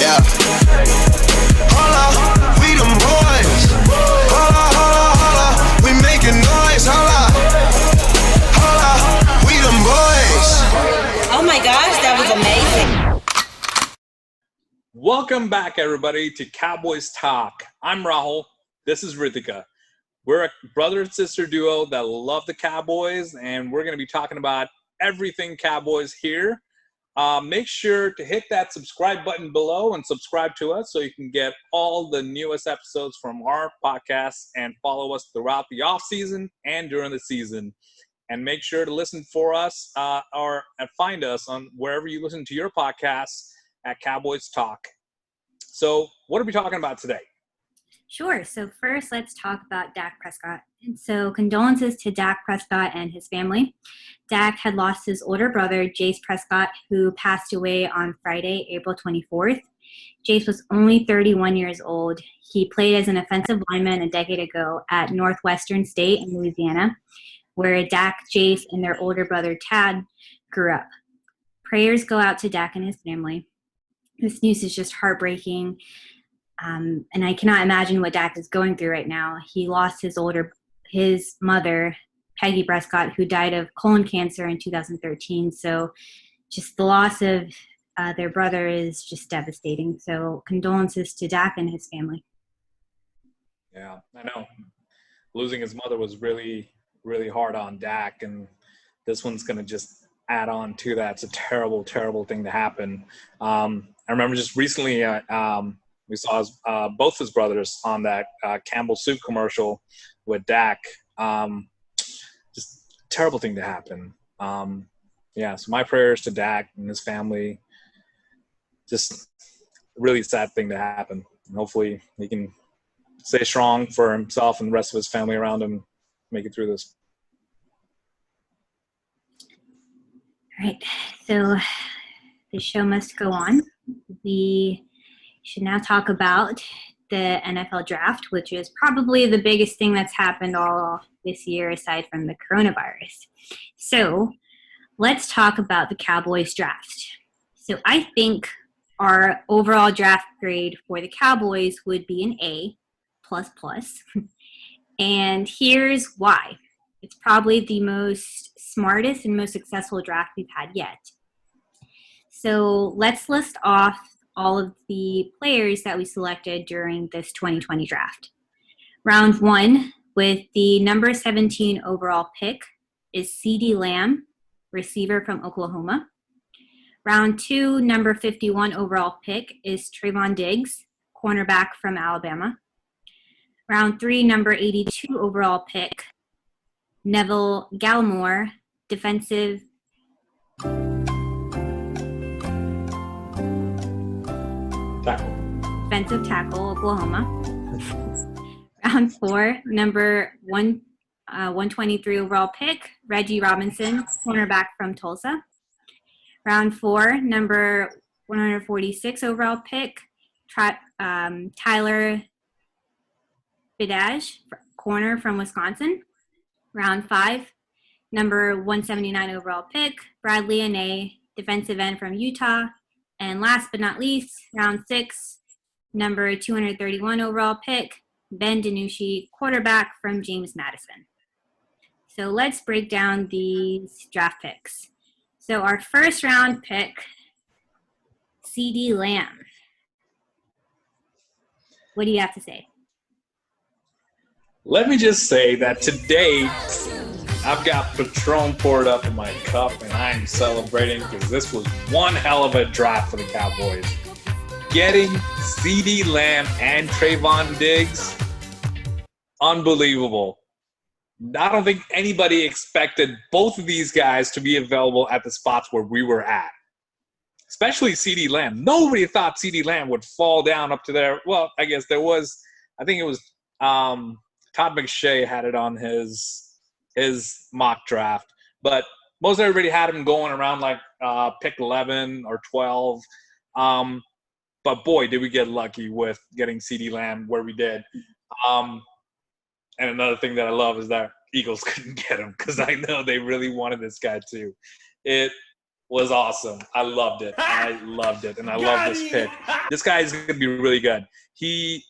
Yeah. Holla, we them boys. Holla, holla, holla, we making noise. Holla, holla, we them boys. Oh my gosh, that was amazing. Welcome back, everybody, to Cowboys Talk. I'm Rahul. This is Ritika. We're a brother and sister duo that love the Cowboys, and we're going to be talking about everything Cowboys here. Make sure to hit that subscribe button below and subscribe to us so you can get all the newest episodes from our podcast and follow us throughout the off season and during the season. And make sure to listen for us or find us on wherever you listen to your podcasts at Cowboys Talk. So what are we talking about today? Sure. So first, let's talk about Dak Prescott. And so condolences to Dak Prescott and his family. Dak had lost his older brother, Jace Prescott, who passed away on Friday, April 24th. Jace was only 31 years old. He played as an offensive lineman a decade ago at Northwestern State in Louisiana, where Dak, Jace, and their older brother, Tad, grew up. Prayers go out to Dak and his family. This news is just heartbreaking. And I cannot imagine what Dak is going through right now. He lost his mother, Peggy Prescott, who died of colon cancer in 2013. So just the loss of their brother is just devastating. So condolences to Dak and his family. Yeah, I know. Losing his mother was really, really hard on Dak, and this one's going to just add on to that. It's a terrible, terrible thing to happen. I remember just recently we saw both his brothers on that Campbell Soup commercial with Dak. Just terrible thing to happen. So my prayers to Dak and his family. Just a really sad thing to happen. And hopefully he can stay strong for himself and the rest of his family around him, make it through this. All right. So the show must go on. We should now talk about the NFL draft, which is probably the biggest thing that's happened all this year aside from the coronavirus. So let's talk about the Cowboys draft. So I think our overall draft grade for the Cowboys would be an A++. And here's why. It's probably the most smartest and most successful draft we've had yet. So let's list off all of the players that we selected during this 2020 draft. Round 1, with the number 17 overall pick, is CeeDee Lamb, receiver from Oklahoma. Round 2, number 51 overall pick is Trayvon Diggs, cornerback from Alabama. Round 3, number 82 overall pick, Neville Gallimore, defensive tackle, Oklahoma. Round 4, number 123 overall pick, Reggie Robinson, cornerback from Tulsa. Round 4, number 146 overall pick, Tyler Bidage, corner from Wisconsin. Round 5, number 179 overall pick, Bradley Anae, defensive end from Utah. And last but not least, round 6, number 231 overall pick, Ben DiNucci, quarterback from James Madison. So let's break down these draft picks. So our first round pick, CeeDee Lamb. What do you have to say? Let me just say that today I've got Patron poured up in my cup, and I'm celebrating because this was one hell of a draft for the Cowboys. Getting CeeDee Lamb and Trayvon Diggs, unbelievable. I don't think anybody expected both of these guys to be available at the spots where we were at, especially CeeDee Lamb. Nobody thought CeeDee Lamb would fall down up to there. Well, I guess there was, I think it was Todd McShay had it on his mock draft, but most everybody had him going around like pick 11 or 12. But boy, did we get lucky with getting CeeDee Lamb where we did. And another thing that I love is that Eagles couldn't get him because I know they really wanted this guy too. was awesome. I loved it. I loved it, and I love this pick. This guy is going to be really good. He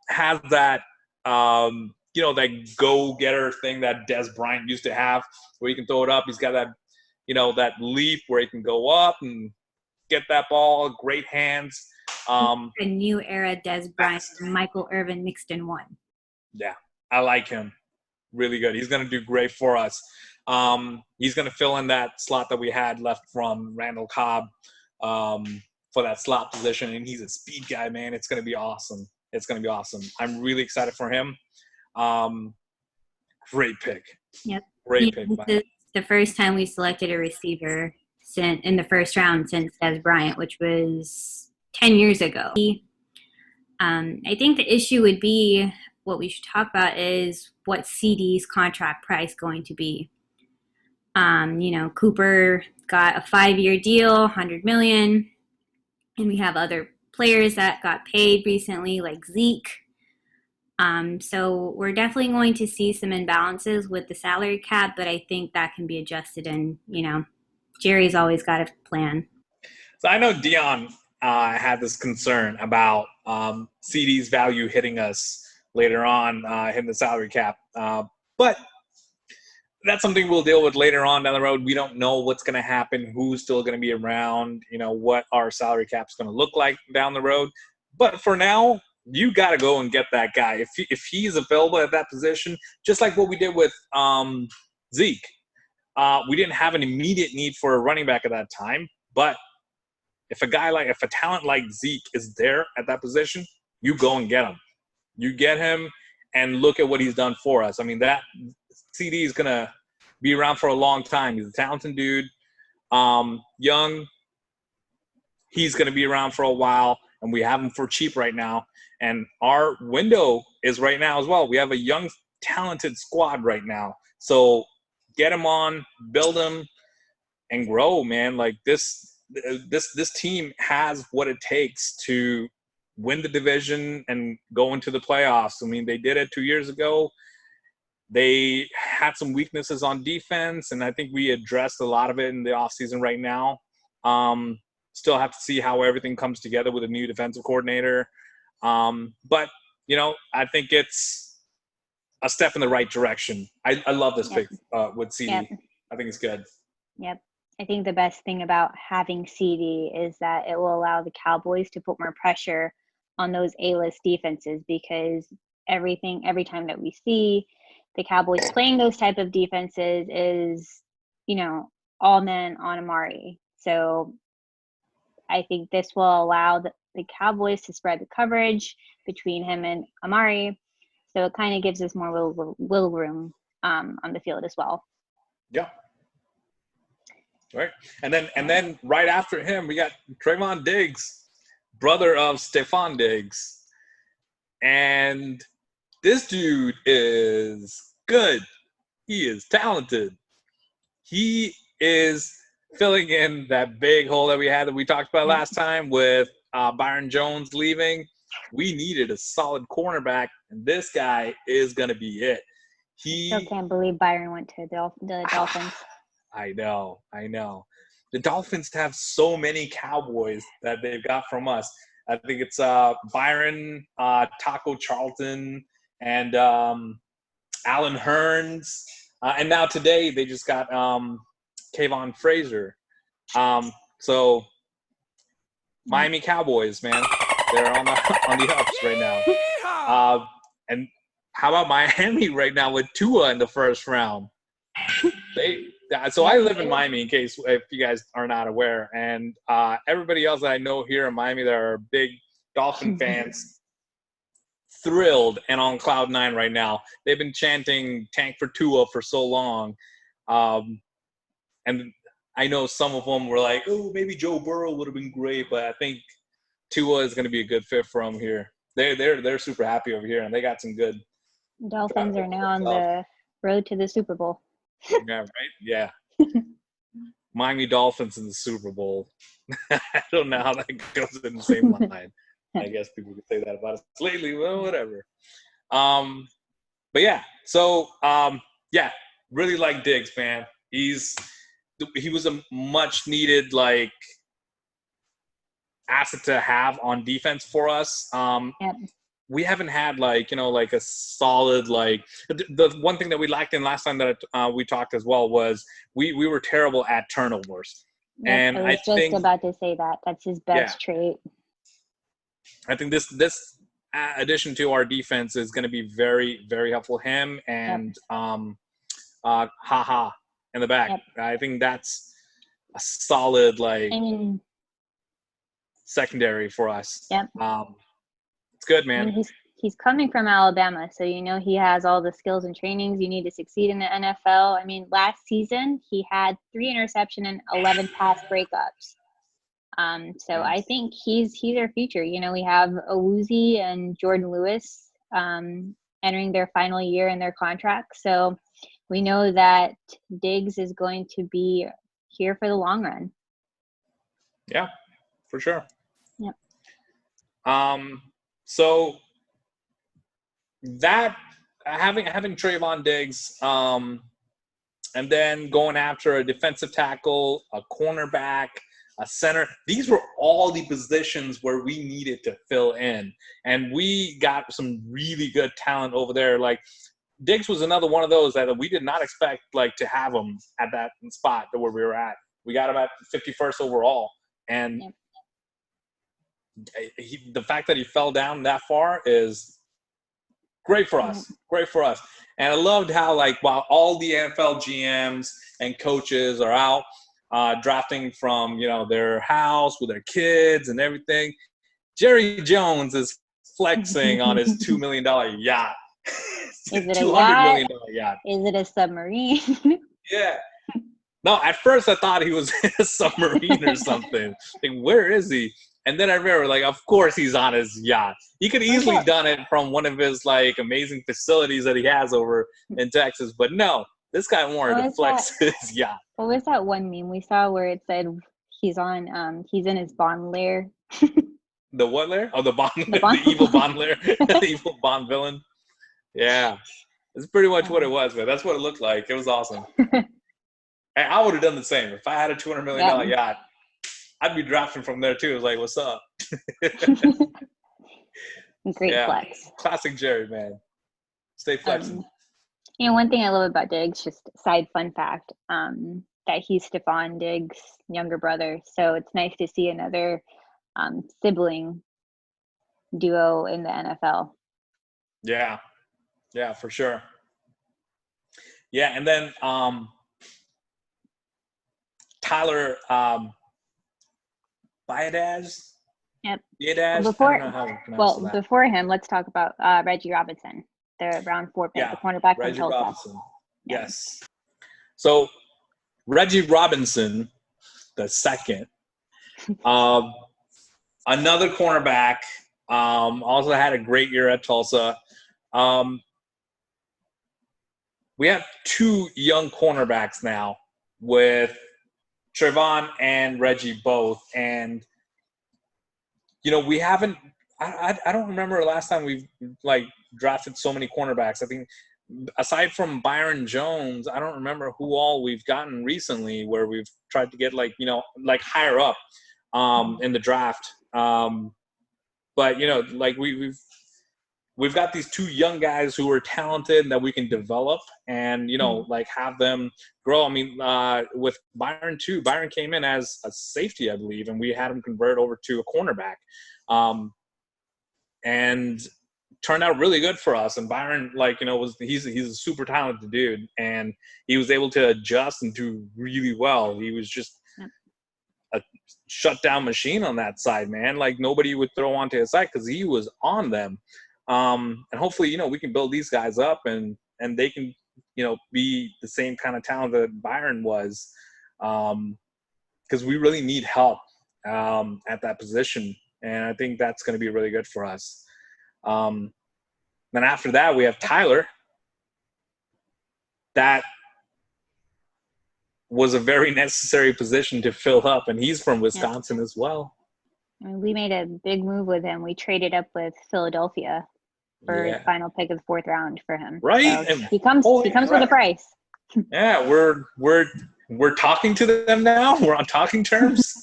has that that go-getter thing that Des Bryant used to have, where he can throw it up. He's got that that leap where he can go up and get that ball. Great hands. A new era Des Bryant and Michael Irvin mixed in one. Yeah, I like him. Really good. He's going to do great for us. He's going to fill in that slot that we had left from Randall Cobb for that slot position, and he's a speed guy, man. It's going to be awesome. It's going to be awesome. I'm really excited for him. Great pick. Yep. Great pick. This is the first time we selected a receiver in the first round since Des Bryant, which was 10 years ago. I think the issue would be what we should talk about is what CD's contract price going to be. Cooper got a 5-year deal, $100 million, and we have other players that got paid recently, like Zeke. So we're definitely going to see some imbalances with the salary cap, but I think that can be adjusted, and Jerry's always got a plan. So I know Dion had this concern about CD's value hitting us later on, hitting the salary cap. But that's something we'll deal with later on down the road. We don't know what's going to happen, who's still going to be around, what our salary cap's going to look like down the road. But for now, you got to go and get that guy. If he's available at that position, just like what we did with Zeke. We didn't have an immediate need for a running back at that time, but if a talent like Zeke is there at that position, you go and get him. You get him and look at what he's done for us. I mean, that CD is going to be around for a long time. He's a talented dude, young. He's going to be around for a while, and we have him for cheap right now. And our window is right now as well. We have a young, talented squad right now. So get him on, build him, and grow, man. Like this team has what it takes to win the division and go into the playoffs. I mean, they did it 2 years ago. They had some weaknesses on defense, and I think we addressed a lot of it in the offseason right now. Still have to see how everything comes together with a new defensive coordinator. But, I think it's a step in the right direction. I love this pick with CD. Yep. I think it's good. Yep. I think the best thing about having CD is that it will allow the Cowboys to put more pressure on those A-list defenses, because every time that we see the Cowboys playing those type of defenses is, all men on Amari. So I think this will allow the Cowboys to spread the coverage between him and Amari. So it kind of gives us more will room on the field as well. Yeah. Right. And then right after him, we got Trayvon Diggs, brother of Stephon Diggs. And this dude is good. He is talented. He is filling in that big hole that we had that we talked about last time with Byron Jones leaving. We needed a solid cornerback, and this guy is going to be it. Still can't believe Byron went to the Dolphins. I know. The Dolphins have so many Cowboys that they've got from us. I think it's Byron, Taco Charlton, and Alan Hearns. And now today they just got Kayvon Frazier. So Miami Cowboys, man, they're on the ups right now. And how about Miami right now with Tua in the first round? So I live in Miami, in case if you guys are not aware, and everybody else that I know here in Miami that are big Dolphin fans, thrilled and on cloud nine right now. They've been chanting "Tank for Tua" for so long, and I know some of them were like, "Oh, maybe Joe Burrow would have been great," but I think Tua is going to be a good fit for them here. They're super happy over here, and they got some good. Dolphins are now on the road to the Super Bowl. Yeah, right? Yeah. Miami Dolphins in the Super Bowl. I don't know how that goes in the same line. I guess people could say that about us lately. Well, whatever. But yeah, so really like Diggs, man. He's he was a much needed like asset to have on defense for us. Yep. We haven't had like like a solid like the one thing that we lacked in last time that we talked as well was we were terrible at turnovers. Yep. And I I was just think about to say that that's his best trait. I think this addition to our defense is going to be very, very helpful. Him and Haha in the back. Yep. I think that's a solid like I mean, secondary for us. Yep. It's good, I man. mean, he's coming from Alabama, so he has all the skills and trainings you need to succeed in the NFL. I mean, last season he had 3 interception and 11 pass breakups. So I think he's our future. We have Owuzie and Jordan Lewis entering their final year in their contract. So we know that Diggs is going to be here for the long run. Yeah, for sure. Yep. So that having Trayvon Diggs, and then going after a defensive tackle, a cornerback, a center. These were all the positions where we needed to fill in. And we got some really good talent over there. Like Diggs was another one of those that we did not expect like to have him at that spot where we were at. We got him at 51st overall. And the fact that he fell down that far is great for us. Great for us. And I loved how like while all the NFL GMs and coaches are out, drafting from their house with their kids and everything, Jerry Jones is flexing on his $2 million yacht. Is it a $200 million yacht? Is it a submarine? Yeah. No, at first I thought he was in a submarine or something. Like, where is he? And then I remember, like, of course he's on his yacht. He could easily done it from one of his like amazing facilities that he has over in Texas, but no. This guy wanted to flex his yacht. What was that one meme we saw where it said he's in his Bond lair? The what lair? Oh, the Bond, the evil Bond lair, the evil Bond villain. Yeah, it's pretty much what it was, man. That's what it looked like. It was awesome. Hey, I would have done the same if I had a $200 million yacht. I'd be drafting from there too. It was like, what's up? Great flex. Classic Jerry, man. Stay flexing. One thing I love about Diggs, just side fun fact, that he's Stephon Diggs' younger brother. So it's nice to see another sibling duo in the NFL. Yeah, for sure. Yeah, and then Tyler Biadasz. Yep. Biadasz. Before him, let's talk about Reggie Robinson, the round 4 pick, the cornerback from Tulsa. Robinson. Yes. So Reggie Robinson, the second, another cornerback, also had a great year at Tulsa. We have 2 young cornerbacks now with Trayvon and Reggie both. And, we haven't – I don't remember the last time we've, like, drafted so many cornerbacks. I think aside from Byron Jones, I don't remember who all we've gotten recently where we've tried to get, like, higher up in the draft. But, like we've got these 2 young guys who are talented that we can develop and, like have them grow. I mean, with Byron too, Byron came in as a safety, I believe, and we had him convert over to a cornerback. And turned out really good for us. And Byron, like, he's a super talented dude, and he was able to adjust and do really well. He was just a shutdown machine on that side, man. Like nobody would throw onto his side because he was on them. And hopefully, we can build these guys up and they can, be the same kind of talent that Byron was. Because we really need help at that position. And I think that's going to be really good for us. Then after that, we have Tyler. That was a very necessary position to fill up, and he's from Wisconsin as well. I mean, we made a big move with him. We traded up with Philadelphia for the final pick of the 4th round for him. Right. So he comes with a price. Yeah, we're we're talking to them now. We're on talking terms.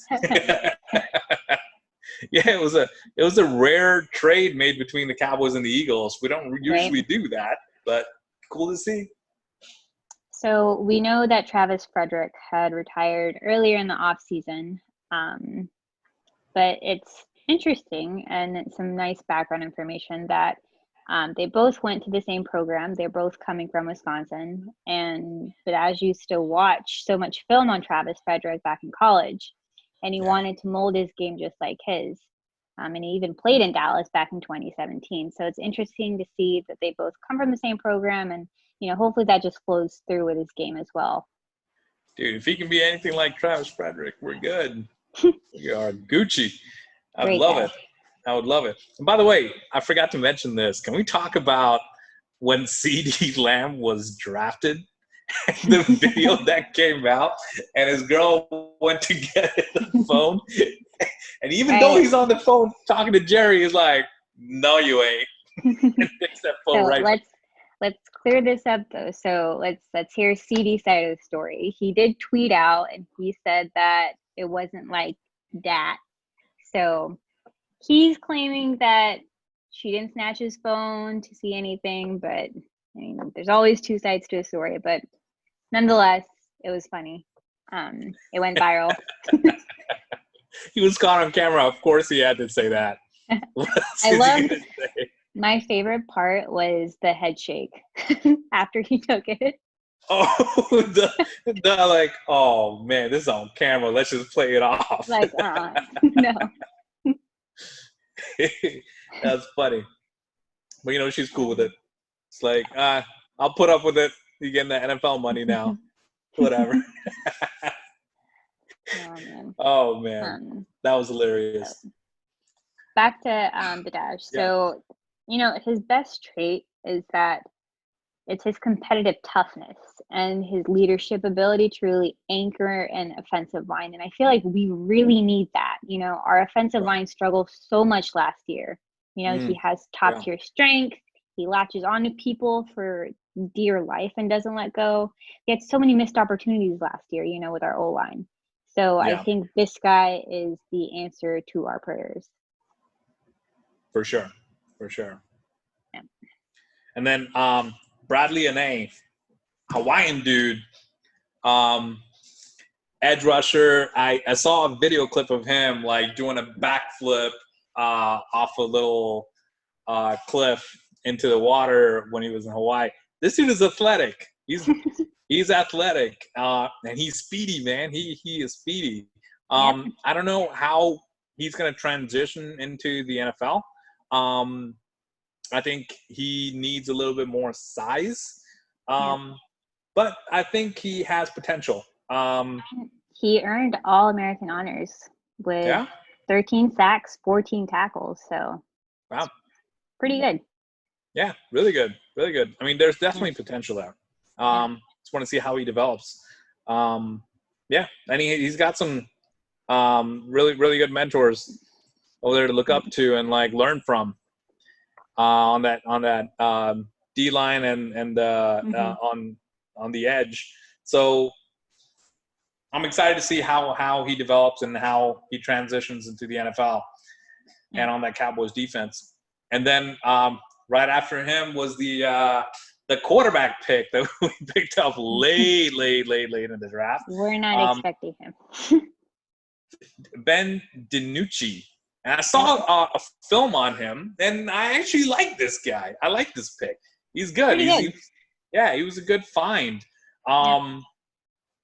Yeah, it was a rare trade made between the Cowboys and the Eagles. We don't usually do that, but cool to see. So we know that Travis Frederick had retired earlier in the offseason, but it's interesting and some nice background information that they both went to the same program. They're both coming from Wisconsin, but as you still watch so much film on Travis Frederick back in college, and he wanted to mold his game just like his. And he even played in Dallas back in 2017. So it's interesting to see that they both come from the same program, and hopefully that just flows through with his game as well. Dude, if he can be anything like Travis Frederick, we're good. We are Gucci. I would love it. I would love it. And by the way, I forgot to mention this. Can we talk about when CeeDee Lamb was drafted? The video that came out, and his girl went to get the phone, and even though he's on the phone talking to Jerry, he's like, "No, you ain't." And takes that phone Let's clear this up though. So let's hear CeeDee's side of the story. He did tweet out, and he said that it wasn't like that. So he's claiming that she didn't snatch his phone to see anything, but I mean, there's always two sides to a story. But nonetheless, it was funny. It went viral. He was caught on camera. Of course, he had to say that. I loved. My favorite part was the head shake after he took it. Oh, the like, oh man, this is on camera. Let's just play it off. Like, no. That's funny. But she's cool with it. It's like, I'll put up with it. You're getting the NFL money now. Whatever. Oh man. That was hilarious. Back to the Dash. So, his best trait is that it's his competitive toughness and his leadership ability to really anchor an offensive line. And I feel like we really need that. Our offensive line struggled so much last year. He has top tier strength. He latches onto people for dear life and doesn't let go. He had so many missed opportunities last year, with our O-line. So I think this guy is the answer to our prayers. For sure. Yeah. And then Bradley Anae, Hawaiian dude, edge rusher. I saw a video clip of him like doing a backflip off a little cliff into the water when he was in Hawaii. This dude is athletic. He's athletic, and he's speedy, man. He is speedy. I don't know how he's going to transition into the NFL. I think he needs a little bit more size, but I think he has potential. He earned All-American honors with 13 sacks, 14 tackles. So, wow, pretty good. Yeah, really good. I mean, there's definitely potential there. Just want to see how he develops. And he's got some really, really good mentors over there to look up to and like learn from on that D line and on the edge. So I'm excited to see how he develops and how he transitions into the NFL and on that Cowboys defense. And then right after him was the quarterback pick that we picked up late in the draft. We're not expecting him. Ben DiNucci. And I saw a film on him, and I actually like this guy. I like this pick. He's good. He was a good find.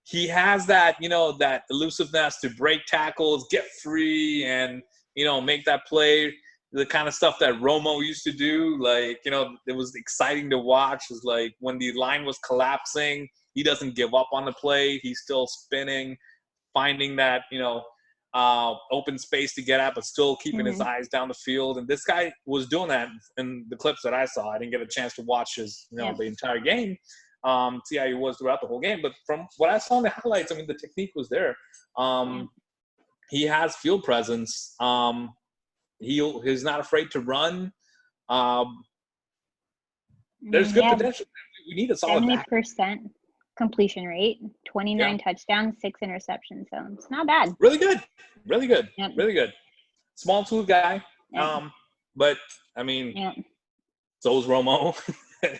He has that, that elusiveness to break tackles, get free, and, make that play. The kind of stuff that Romo used to do, like, it was exciting to watch. Is like when the line was collapsing, he doesn't give up on the play. He's still spinning, finding that, open space to get at, but still keeping his eyes down the field. And this guy was doing that in the clips that I saw. I didn't get a chance to watch his, the entire game, see how he was throughout the whole game. But from what I saw in the highlights, I mean, the technique was there. He has field presence. He's not afraid to run. There's good potential. We need a solid 70% completion rate, 29 touchdowns, 6 interceptions. So it's not bad. Really good. Really good. Yep. Really good. Small tool guy. Yep. But I mean, Yep. so is Romo.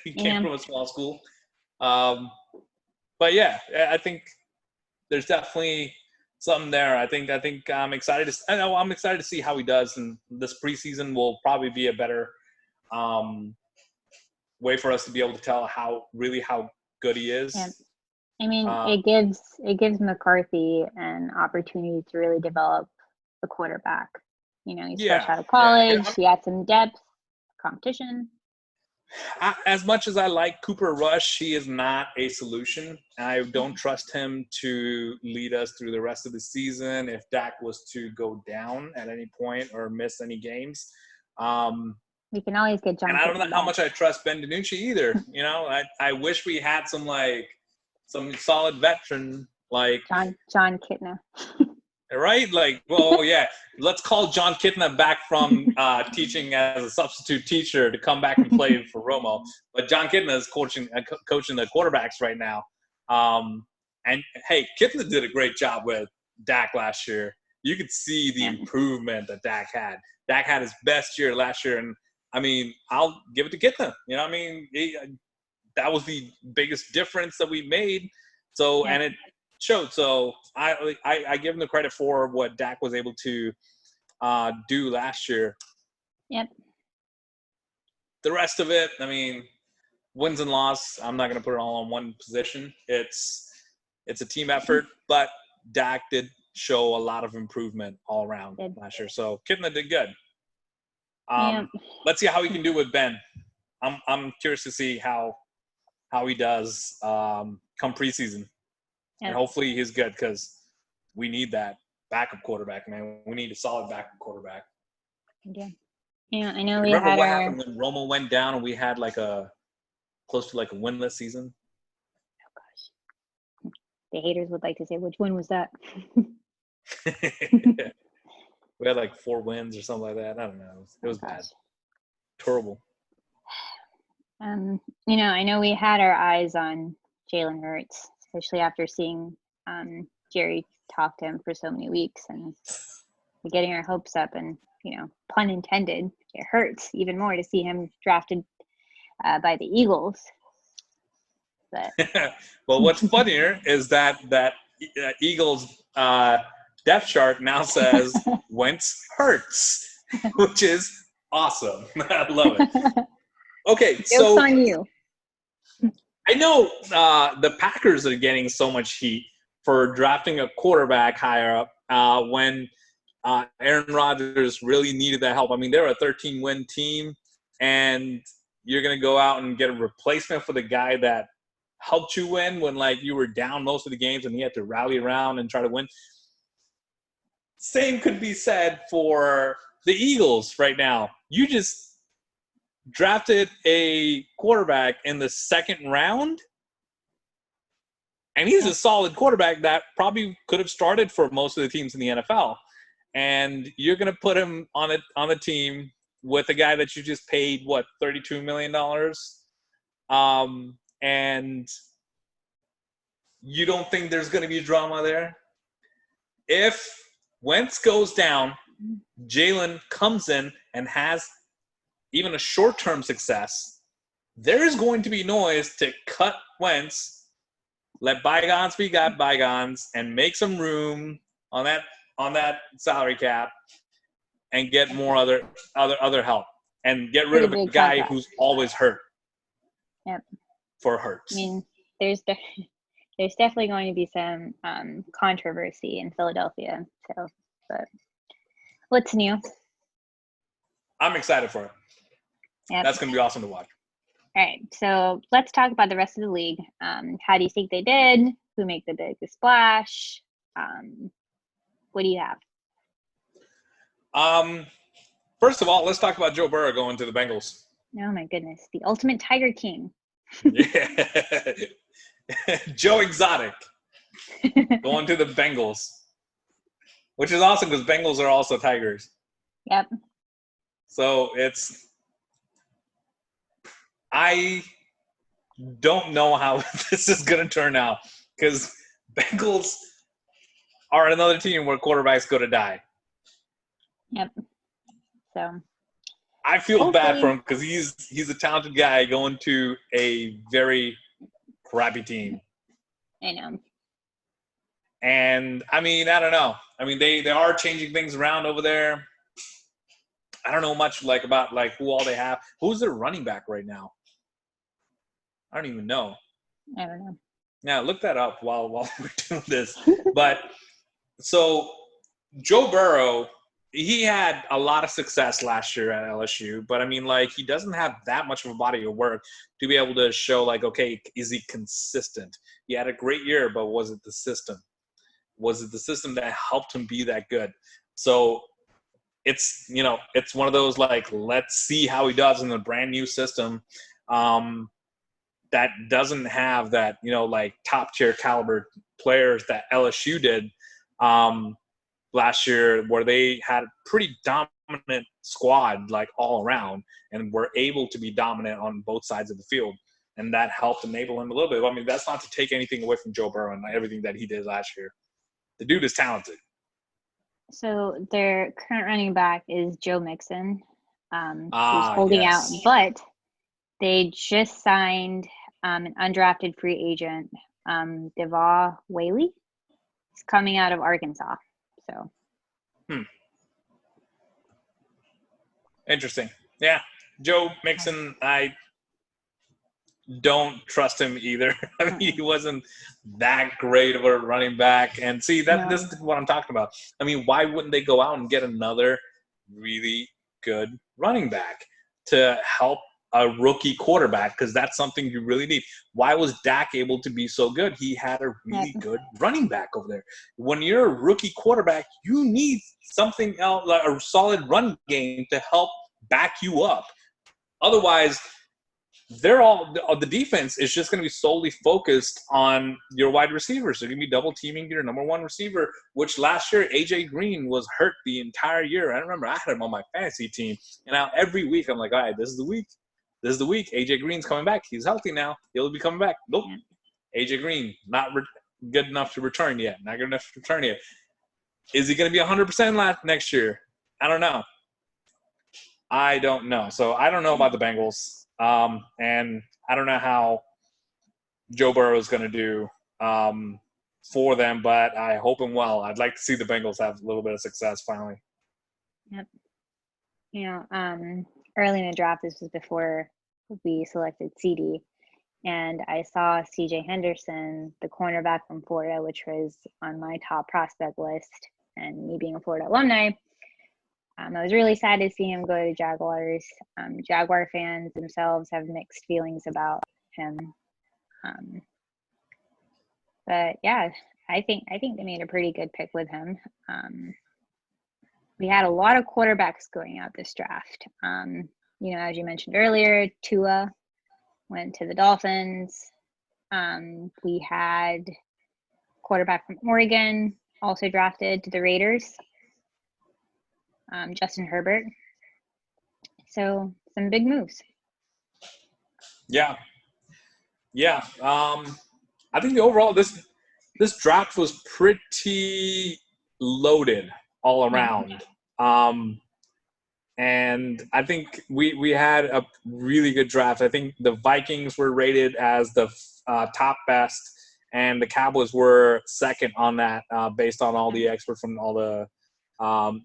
He came from a small school. But yeah, I think there's definitely something there. I think I'm excited I'm excited to see how he does, and this preseason will probably be a better way for us to be able to tell how good he is. Yep. I mean, it gives McCarthy an opportunity to really develop the quarterback. You know, he's fresh out of college. He had some depth, competition. As much as I like Cooper Rush, he is not a solution. I don't trust him to lead us through the rest of the season if Dak was to go down at any point or miss any games. We can always get John. And I don't know how much I trust Ben DiNucci either. You know, I wish we had some solid veteran like John Kitna. Right? Like, well, yeah. Let's call John Kitna back from teaching as a substitute teacher to come back and play for Romo. But John Kitna is coaching the quarterbacks right now. And, hey, Kitna did a great job with Dak last year. You could see the improvement that Dak had. Dak had his best year last year. And, I mean, I'll give it to Kitna. You know what I mean? That was the biggest difference that we made. So, and it showed. So I give him the credit for what Dak was able to do last year. Yep. The rest of it, I mean, wins and loss, I'm not going to put it all on one position. It's a team effort, but Dak did show a lot of improvement all around last year. So Kitna did good. Let's see how he can do with Ben. I'm curious to see how he does come preseason. And hopefully he's good because we need that backup quarterback, man. We need a solid backup quarterback. Yeah. Yeah, I know we Remember had what happened when Romo went down and we had close to a winless season? Oh, gosh. The haters would like to say, which one was that? We had 4 wins or something like that. I don't know. It was bad. Terrible. You know, I know we had our eyes on Jalen Hurts, especially after seeing Jerry talk to him for so many weeks, and we're getting our hopes up, and, you know, pun intended, it hurts even more to see him drafted by the Eagles. But well, what's funnier is that Eagles depth chart now says Wentz hurts, which is awesome. I love it. Okay, so joke's on you. I know the Packers are getting so much heat for drafting a quarterback higher up when Aaron Rodgers really needed that help. I mean, they're a 13-win team, and you're going to go out and get a replacement for the guy that helped you win when, you were down most of the games and he had to rally around and try to win. Same could be said for the Eagles right now. You just drafted a quarterback in the 2nd round, and he's a solid quarterback that probably could have started for most of the teams in the NFL. And you're going to put him on a team with a guy that you just paid, $32 million? And you don't think there's going to be drama there? If Wentz goes down, Jalen comes in and has even a short-term success, there is going to be noise to cut Wentz, let bygones be bygones, and make some room on that salary cap, and get more other help, and get rid of a guy who's always hurt. Yep. For Hurts. I mean, there's definitely going to be some controversy in Philadelphia. So, but what's new? I'm excited for it. Yep. That's going to be awesome to watch. All right, so let's talk about the rest of the league. How do you think they did? Who made the biggest splash? What do you have? First of all, let's talk about Joe Burrow going to the Bengals. Oh my goodness, the ultimate Tiger King. Yeah. Joe Exotic going to the Bengals, which is awesome because Bengals are also Tigers. Yep. So don't know how this is going to turn out because Bengals are another team where quarterbacks go to die. Yep. So I feel bad hopefully- for him because he's a talented guy going to a very crappy team. I know. And I mean, I don't know. I mean, they are changing things around over there. I don't know much about who all they have. Who's their running back right now? I don't even know. I don't know. Yeah, look that up while we're doing this. But so Joe Burrow, he had a lot of success last year at LSU, but I mean, he doesn't have that much of a body of work to be able to show okay, is he consistent? He had a great year, but was it the system? Was it the system that helped him be that good? So it's one of those let's see how he does in a brand new system that doesn't have that top tier caliber players that LSU did last year, where they had a pretty dominant squad all around and were able to be dominant on both sides of the field, and that helped enable him a little bit. I mean, that's not to take anything away from Joe Burrow and everything that he did last year. The dude is talented. So their current running back is Joe Mixon, who's holding out, but they just signed an undrafted free agent, Devah Whaley. He's coming out of Arkansas. So. Interesting. Yeah, Joe Mixon, I don't trust him either. I mean, he wasn't that great of a running back. And see, this is what I'm talking about. I mean, why wouldn't they go out and get another really good running back to help a rookie quarterback? Because that's something you really need. Why was Dak able to be so good? He had a really good running back over there. When you're a rookie quarterback, you need something else, like a solid run game to help back you up. Otherwise, the defense is just going to be solely focused on your wide receivers. They're going to be double teaming your number one receiver, which last year AJ Green was hurt the entire year. I remember I had him on my fantasy team, and now every week I'm like, all right, this is the week. This is the week. AJ Green's coming back. He's healthy now. He'll be coming back. Nope. AJ Green, not good enough to return yet. Not good enough to return yet. Is he going to be 100% next year? I don't know. So I don't know about the Bengals. And I don't know how Joe Burrow is going to do for them, but I hope him well. I'd like to see the Bengals have a little bit of success finally. Yep. Early in the draft, this was before we selected CD, and I saw CJ Henderson, the cornerback from Florida, which was on my top prospect list, and me being a Florida alumni, I was really sad to see him go to Jaguars. Jaguar fans themselves have mixed feelings about him. But yeah, I think they made a pretty good pick with him. We had a lot of quarterbacks going out this draft. As you mentioned earlier, Tua went to the Dolphins. We had quarterback from Oregon also drafted to the Raiders. Justin Herbert. So some big moves. Yeah. I think the overall this draft was pretty loaded all around. And I think we had a really good draft. I think the Vikings were rated as the top best, and the Cowboys were second on that based on all the experts from all the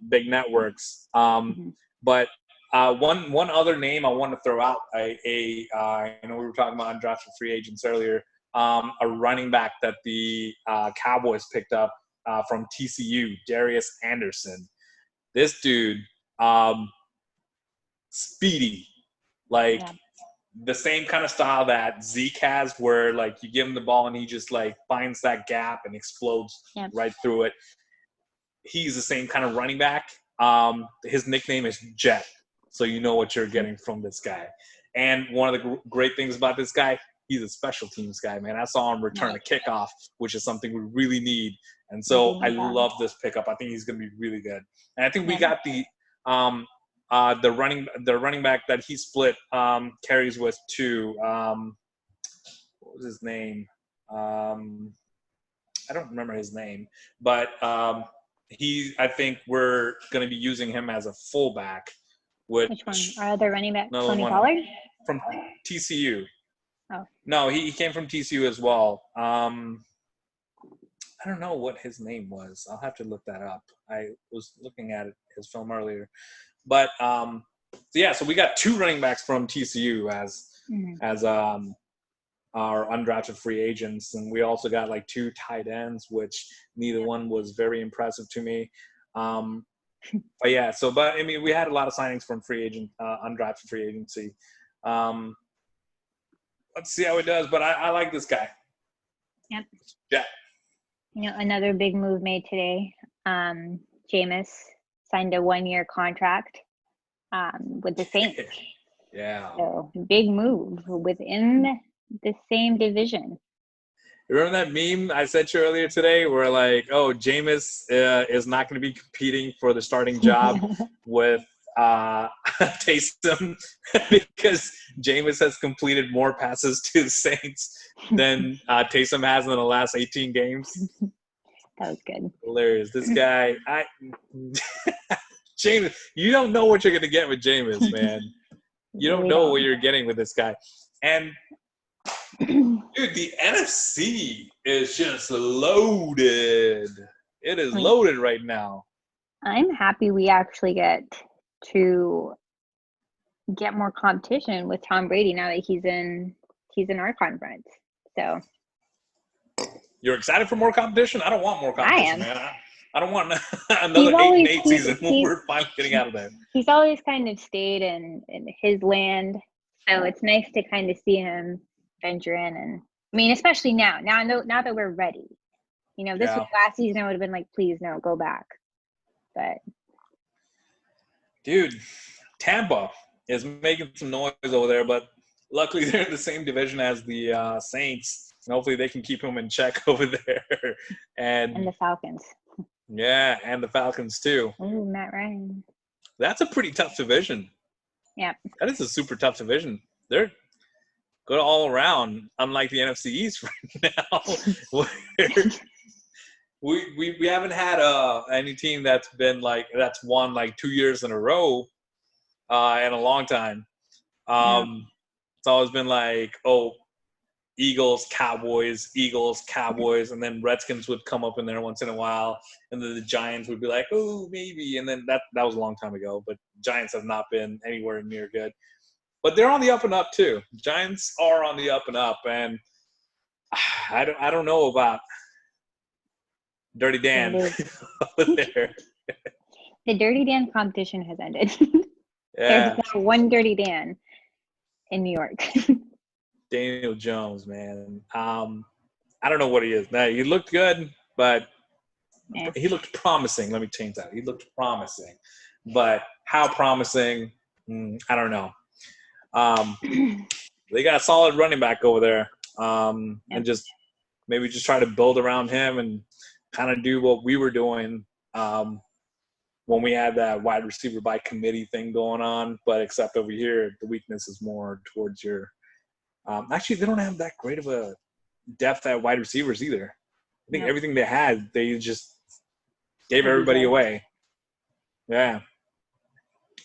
big networks. But one other name I want to throw out, we were talking about undrafted free agents earlier, a running back that the Cowboys picked up from TCU, Darius Anderson. This dude, speedy, the same kind of style that Zeke has, where you give him the ball and he just finds that gap and explodes right through it. He's the same kind of running back. His nickname is Jet, so you know what you're getting from this guy. And one of the great things about this guy, he's a special teams guy, man. I saw him return a kickoff, which is something we really need. And so I love this pickup. I think he's going to be really good. And I think we got the running back that he split carries with too. what was his name? I don't remember his name, but I think we're going to be using him as a fullback. Which one? Our other running back, Tony Pollard? From TCU. Oh. No, he came from TCU as well. I don't know what his name was. I'll have to look that up. I was looking at his film earlier. But, so we got 2 running backs from TCU as our undrafted free agents, and we also got like 2 tight ends, which neither one was very impressive to me. But I mean, we had a lot of signings from undrafted free agency. Let's see how it does, but I like this guy. Yep. Yeah. Another big move made today. Jameis signed a 1-year contract with the Saints. Yeah. So big move within the same division. Remember that meme I sent you earlier today where like, oh, Jameis is not going to be competing for the starting job with Taysom because Jameis has completed more passes to the Saints than Taysom has in the last 18 games. That was good. Hilarious. This guy, Jameis, you don't know what you're going to get with Jameis, man. You don't know what you're getting with this guy. And dude, the NFC is just loaded. It is loaded right now. I'm happy we actually get to get more competition with Tom Brady now that he's in our conference. So you're excited for more competition? I don't want more competition, I am. Man. I don't want another 8-8 season when we're finally getting out of there. He's always kind of stayed in his land, so it's nice to kind of see him venture in. And I mean, especially now that we're ready. This was last season, I would have been like, please no, go back. But dude, Tampa is making some noise over there, but luckily they're in the same division as the Saints, and hopefully they can keep him in check over there. And the Falcons. Yeah, and the Falcons too. Ooh, Matt Ryan. That's a pretty tough division. Yeah. That is a super tough division. They're good all around, unlike the NFC East right now. we haven't had any team that's won like 2 years in a row in a long time. It's always been like, Eagles, Cowboys, and then Redskins would come up in there once in a while, and then the Giants would be like, oh, maybe, and then that was a long time ago, but Giants have not been anywhere near good. But they're on the up and up too. Giants are on the up and up, and I don't know about Dirty Dan over there. The Dirty Dan competition has ended. Yeah. There's now one Dirty Dan in New York. Daniel Jones, man. I don't know what he is. Now, he looked good, but he looked promising. Let me change that. He looked promising. But how promising, I don't know. They got a solid running back over there. And just maybe just try to build around him and kind of do what we were doing when we had that wide receiver by committee thing going on. But except over here, the weakness is more towards your actually, they don't have that great of a depth at wide receivers either. I think everything they had, they just gave everybody away. Yeah.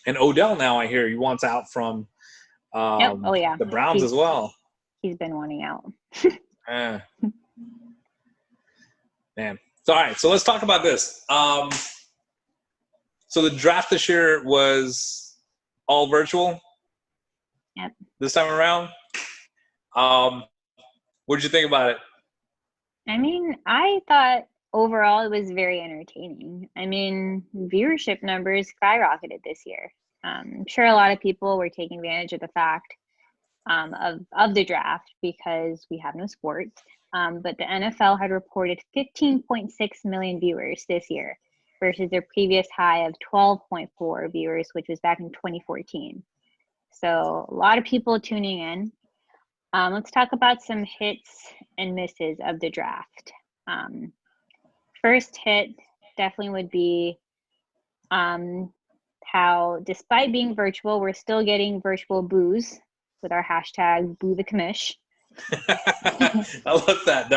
And Odell now, I hear he wants out from the Browns as well. He's been wanting out. Man. So, all right. So let's talk about this. So the draft this year was all virtual. Yep. This time around. What did you think about it? I mean, I thought overall it was very entertaining. I mean, viewership numbers skyrocketed this year. I'm sure a lot of people were taking advantage of the fact of the draft because we have no sports. But the NFL had reported 15.6 million viewers this year versus their previous high of 12.4 viewers, which was back in 2014. So a lot of people tuning in. Let's talk about some hits and misses of the draft. First hit definitely would be how, despite being virtual, we're still getting virtual boos with our hashtag Boo the Commish. I love that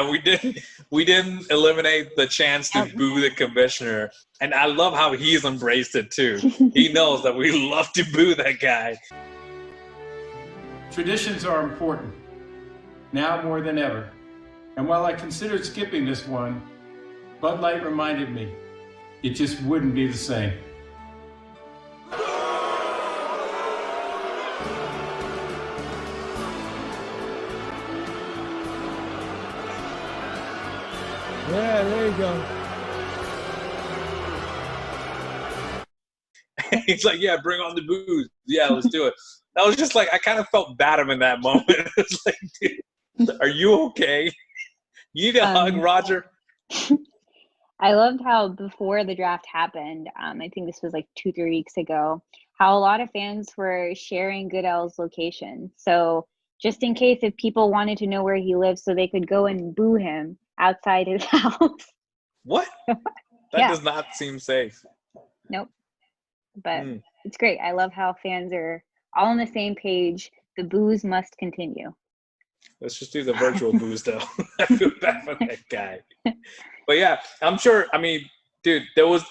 we didn't eliminate the chance to boo the commissioner, and I love how he's embraced it too. He knows that we love to boo that guy. Traditions are important, now more than ever. And while I considered skipping this one, Bud Light reminded me it just wouldn't be the same. Yeah, there you go. He's like, yeah, bring on the booze. Yeah, let's do it. I was just like, I kind of felt bad him in that moment. It's like, dude, are you okay? You need a hug, Roger? I loved how before the draft happened, I think this was like 2-3 weeks ago, how a lot of fans were sharing Goodell's location. So just in case if people wanted to know where he lives so they could go and boo him outside his house. What? That does not seem safe. Nope. But it's great. I love how fans are all on the same page. The boos must continue. Let's just do the virtual booze, though. I feel bad for that guy. But yeah, I'm sure. I mean, dude, there was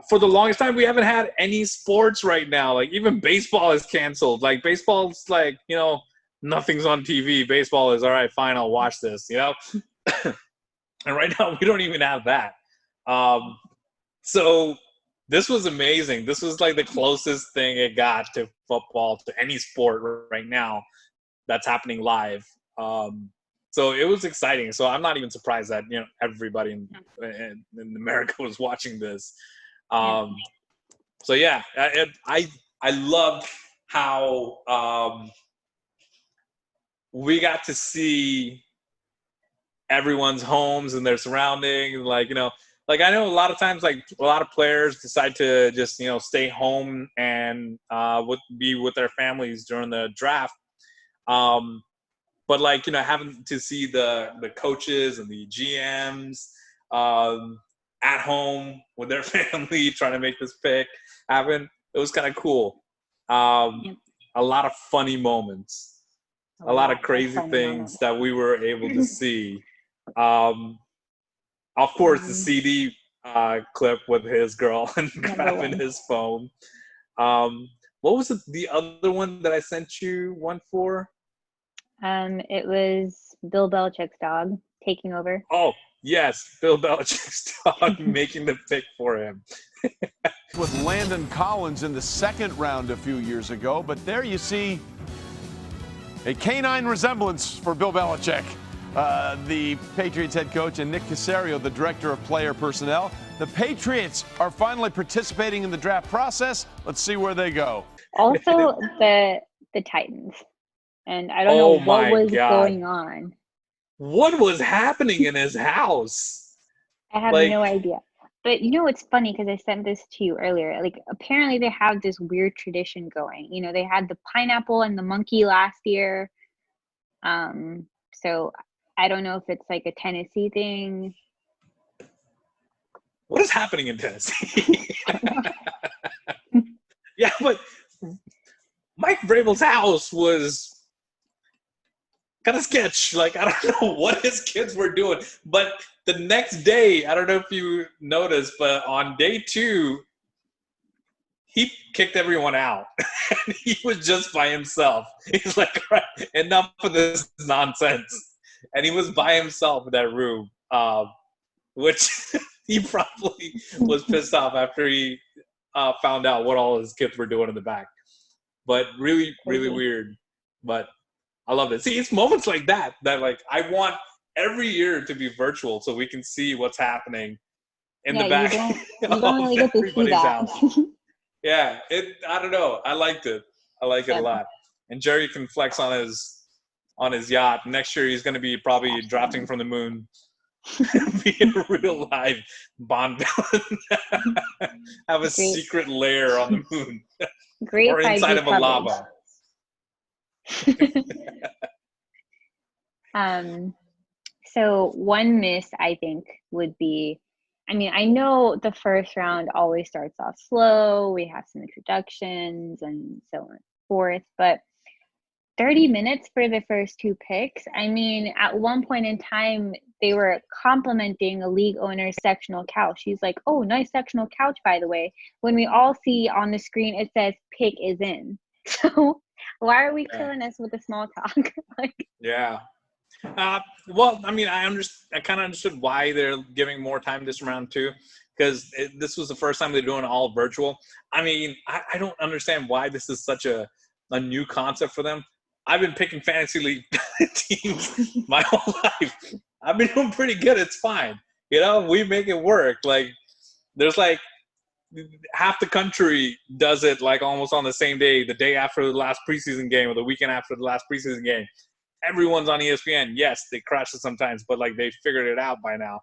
for the longest time we haven't had any sports right now. Like even baseball is canceled. Like baseball's like, you know, nothing's on TV. Baseball is all right. Fine, I'll watch this. You know, and right now we don't even have that. So this was amazing. This was like the closest thing it got to football, to any sport right now that's happening live. So it was exciting. So I'm not even surprised that, you know, everybody in America was watching this. So yeah, I loved how we got to see everyone's homes and their surroundings. Like, you know, like I know a lot of times, like a lot of players decide to just, you know, stay home and be with their families during the draft. But like, you know, having to see the coaches and the GMs at home with their family trying to make this pick happen, it was kind of cool. A lot of funny moments, a lot of crazy things that we were able to see. Of course, the CD clip with his girl and grabbing his phone. What was the other one that I sent you one for? It was Bill Belichick's dog taking over. Oh, yes, Bill Belichick's dog making the pick for him. With Landon Collins in the second round a few years ago, but there you see a canine resemblance for Bill Belichick, the Patriots head coach, and Nick Caserio, the director of player personnel. The Patriots are finally participating in the draft process. Let's see where they go. Also, the Titans. And I don't know what was going on. What was happening in his house? I have no idea. But you know what's funny, because I sent this to you earlier. Like apparently they have this weird tradition going. You know, they had the pineapple and the monkey last year. So I don't know if it's like a Tennessee thing. What is happening in Tennessee? Yeah, but Mike Vrabel's house was kind of sketch. Like, I don't know what his kids were doing. But the next day, I don't know if you noticed, but on day 2, he kicked everyone out. And he was just by himself. He's like, all right, enough of this nonsense. And he was by himself in that room, which he probably was pissed off after he found out what all his kids were doing in the back. But really, really weird. But I love it. See, it's moments like that like I want every year to be virtual so we can see what's happening in the back. You don't really get to see that. Yeah, I don't know. I liked it. I like it a lot. And Jerry can flex on his yacht. Next year he's going to be probably drafting from the moon. Be a real live Bond villain. Have a secret lair on the moon. Great or inside of a lava. So one miss I think would be, I mean, I know the first round always starts off slow. We have some introductions and so on and so forth, but 30 minutes for the first two picks. I mean, at one point in time, they were complimenting a league owner's sectional couch. She's like, "Oh, nice sectional couch, by the way." When we all see on the screen, it says "pick is in." So why are we killing us with the small talk? Like, Yeah. Well, I mean, I kind of understood why they're giving more time this round too, because this was the first time they're doing all virtual. I mean, I don't understand why this is such a new concept for them. I've been picking fantasy league teams my whole life. I've been doing pretty good. It's fine. You know, we make it work. Like, there's like half the country does it like almost on the same day, the day after the last preseason game or the weekend after the last preseason game. Everyone's on ESPN. Yes, they crash it sometimes, but like they figured it out by now.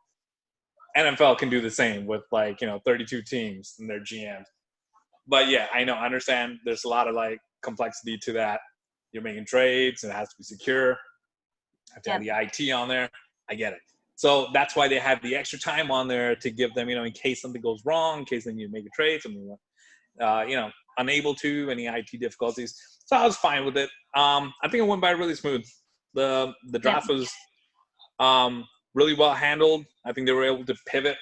NFL can do the same with 32 teams and their GMs. But yeah, I understand there's a lot of like complexity to that. You're making trades, and it has to be secure. Have to have the IT on there. I get it. So that's why they have the extra time on there to give them, in case something goes wrong, in case they need to make a trade, something unable to, any IT difficulties. So I was fine with it. I think it went by really smooth. The draft was really well handled. I think they were able to pivot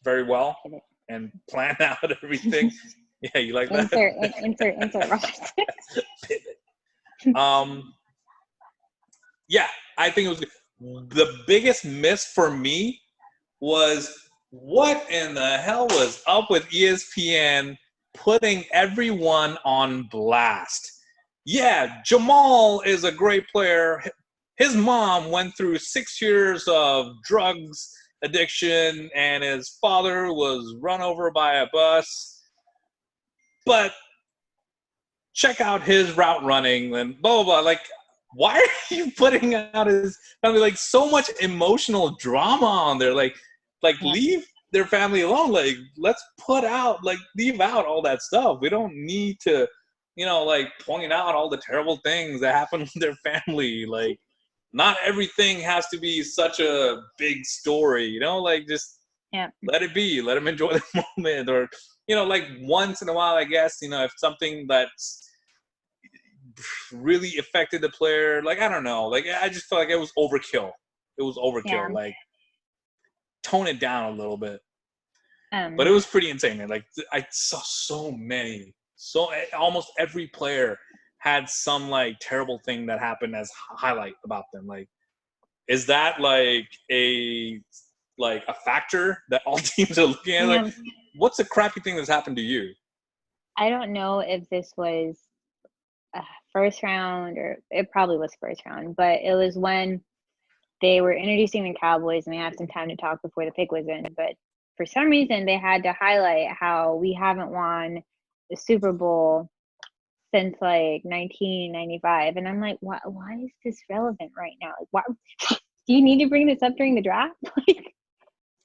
very well and plan out everything. Yeah, you like that? Insert Ross. Pivot. Yeah, I think it was the biggest miss for me was what in the hell was up with ESPN putting everyone on blast. Yeah, Jamal is a great player. His mom went through 6 years of drugs addiction, and his father was run over by a bus. But check out his route running and blah, blah, blah. Like, why are you putting out his family? Like, so much emotional drama on there. Like leave their family alone. Like, let's leave out all that stuff. We don't need to, point out all the terrible things that happen with their family. Like, not everything has to be such a big story, just let it be. Let them enjoy the moment. Or, once in a while, I guess, if something that's really affected the player, like, I don't know. Like, I just felt like it was overkill. It was overkill. Yeah. Like, tone it down a little bit. But it was pretty insane, man. Like, I saw almost every player had some like terrible thing that happened as highlight about them. Like, is that like a factor that all teams are looking at? Like, what's a crappy thing that's happened to you? I don't know if this was first round, or it probably was first round, but it was when they were introducing the Cowboys and they had some time to talk before the pick was in. But for some reason, they had to highlight how we haven't won the Super Bowl since like 1995. And I'm like, why is this relevant right now? Like, why do you need to bring this up during the draft?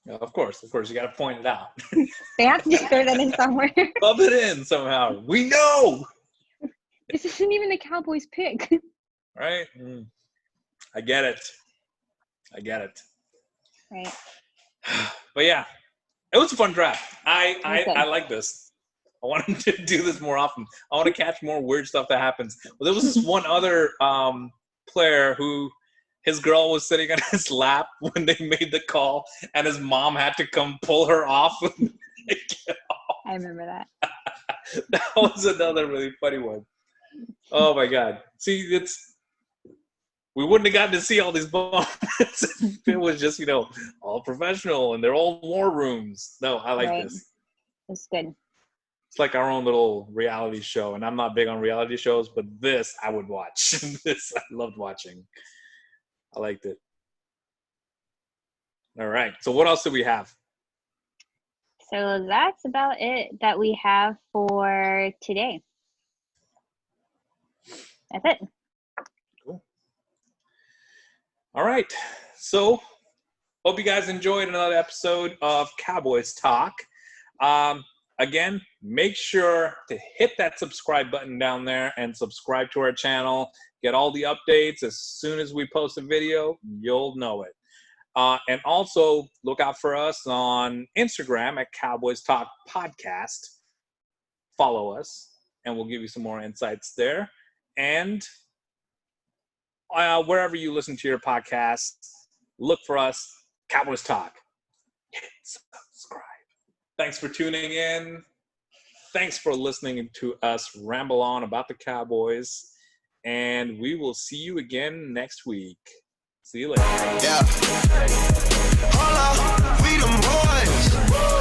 Of course, you got to point it out. They have to throw that in somewhere. Rub it in somehow. We know. This isn't even the Cowboys pick. Right? I get it. Right. But yeah, it was a fun draft. I like this. I want him to do this more often. I want to catch more weird stuff that happens. Well, there was this one other player who his girl was sitting on his lap when they made the call, and his mom had to come pull her off. I remember that. That was another really funny one. Oh my God! See, we wouldn't have gotten to see all these moments if it was just all professional and they're all war rooms. No, I like this. It's good. It's like our own little reality show, and I'm not big on reality shows, but this I would watch. This I loved watching. I liked it. All right. So what else do we have? So that's about it that we have for today. That's it. Cool. All right. So hope you guys enjoyed another episode of Cowboys Talk. Again, make sure to hit that subscribe button down there and subscribe to our channel. Get all the updates. As soon as we post a video, you'll know it. And also look out for us on Instagram at Cowboys Talk Podcast. Follow us, and we'll give you some more insights there. And wherever you listen to your podcasts. Look for us, Cowboys Talk. Hit subscribe. Thanks for tuning in. Thanks for listening to us ramble on about the Cowboys. And we will see you again next week. See you later. Yeah. Holla, we them boys.